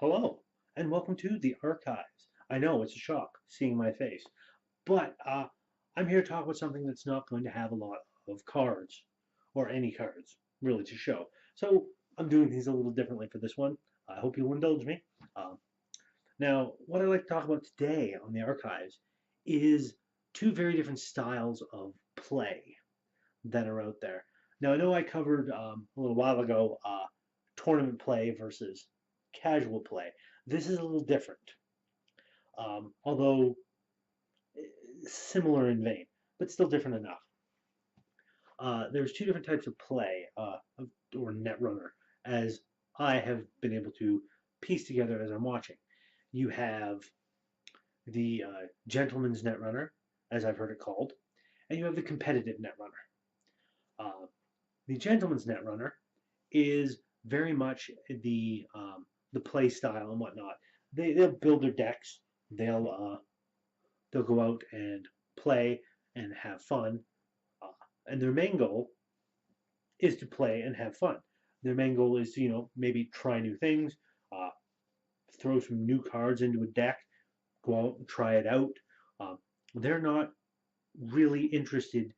Hello, and welcome to the archives. I know it's a shock seeing my face, but I'm here to talk about something that's not going to have a lot of cards, or any cards, really, to show. So I'm doing things a little differently for this one. I hope you'll indulge me. Um, Now, what I'd like to talk about today on the archives is two very different styles of play that are out there. Now, I know I covered a little while ago tournament play versus casual play. This is a little different, although similar in vein, but still different enough. There's two different types of play, or netrunner, as I have been able to piece together as I'm watching. You have the gentleman's netrunner, as I've heard it called, and you have the competitive netrunner. Uh, the gentleman's netrunner is very much the play style and whatnot. They'll build their decks. They'll go out and play and have fun. Uh, and their main goal is to play and have fun. Their main goal is to, maybe try new things, uh, throw some new cards into a deck, go out and try it out. Um, they're not really interested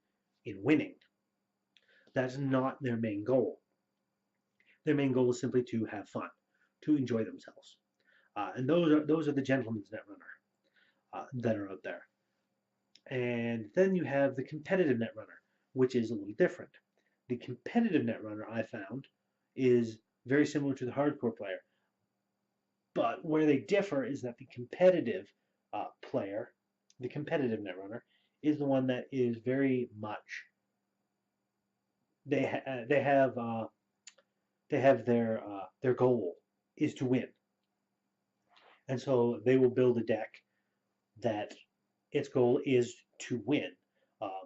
in winning. That's not their main goal. Their main goal is simply to have fun, to enjoy themselves. And those are the gentleman's netrunner that are out there. And then you have the competitive netrunner, which is a little different. The competitive netrunner, I found, is very similar to the hardcore player. But where they differ is that the competitive player, the competitive netrunner, is the one that is very much they have their goal is to win, and so they will build a deck that its goal is to win. Uh,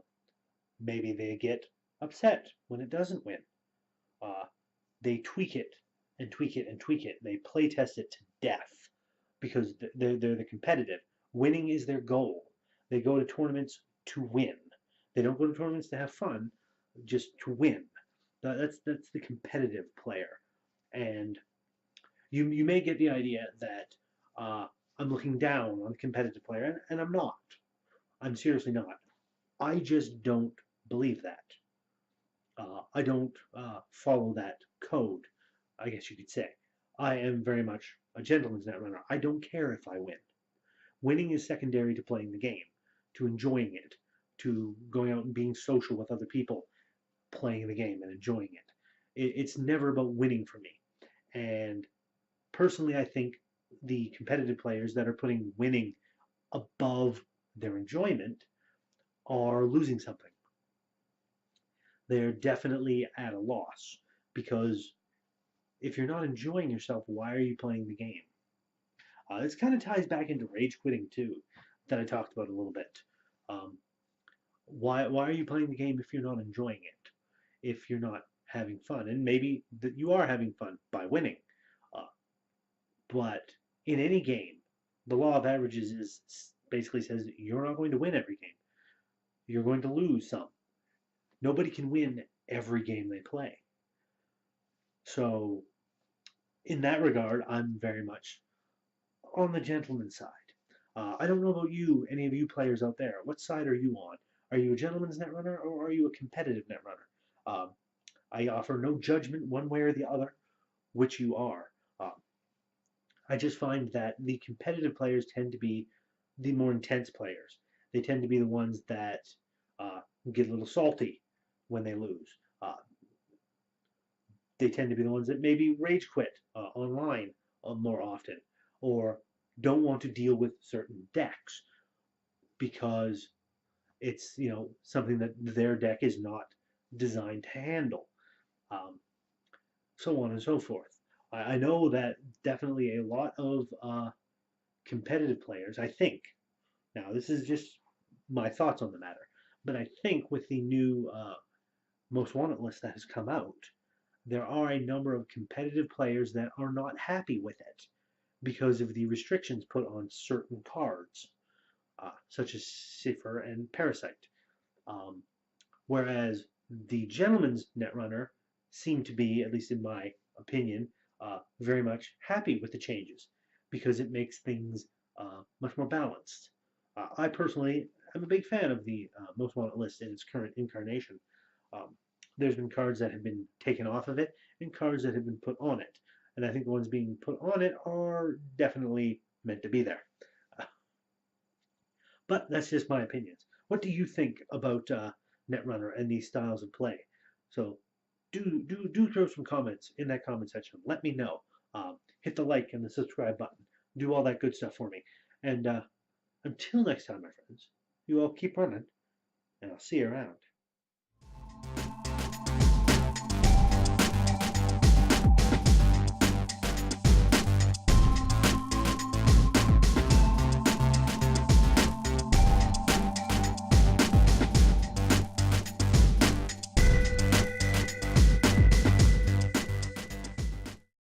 Maybe they get upset when it doesn't win. Uh, they tweak it and tweak it and tweak it. They play test it to death because they're the competitive. Winning is their goal. They go to tournaments to win. They don't go to tournaments to have fun, just to win. That's the competitive player. And you may get the idea that I'm looking down on the competitive player, and I'm not. I'm seriously not. I just don't believe that. I don't follow that code, I guess you could say. I am very much a gentleman's netrunner. I don't care if I win. Winning is secondary to playing the game, to enjoying it, to going out and being social with other people, playing the game and enjoying it. It's never about winning for me. And personally, I think the competitive players that are putting winning above their enjoyment are losing something. They're definitely at a loss because if you're not enjoying yourself, why are you playing the game? This kind of ties back into rage quitting too, that I talked about a little bit. Um, why are you playing the game if you're not enjoying it? If you're not having fun, and maybe that you are having fun by winning, uh, but in any game, the law of averages is basically says you're not going to win every game. You're going to lose some. Nobody can win every game they play. So in that regard, I'm very much on the gentleman's side. I don't know about you, any of you players out there. What side are you on? Are you a gentleman's netrunner or are you a competitive netrunner? Um, I offer no judgment one way or the other, which you are. Um, I just find that the competitive players tend to be the more intense players. They tend to be the ones that uh, get a little salty when they lose. They tend to be the ones that maybe rage quit online more often, or don't want to deal with certain decks because it's something that their deck is not designed to handle, um, so on and so forth. I know that definitely a lot of competitive players, I think, now this is just my thoughts on the matter, but I think with the new most wanted list that has come out, there are a number of competitive players that are not happy with it because of the restrictions put on certain cards, such as Cipher and Parasite. Um, Whereas the gentleman's netrunner seemed to be, at least in my opinion, very much happy with the changes. because it makes things much more balanced. I personally am a big fan of the Most Wanted list in its current incarnation. Um, there's been cards that have been taken off of it and cards that have been put on it. And I think the ones being put on it are definitely meant to be there. But that's just my opinions. What do you think about Netrunner and these styles of play? So do throw some comments in that comment section. Let me know. Hit the like and the subscribe button. Do all that good stuff for me. And until next time, my friends, you all keep running, and I'll see you around.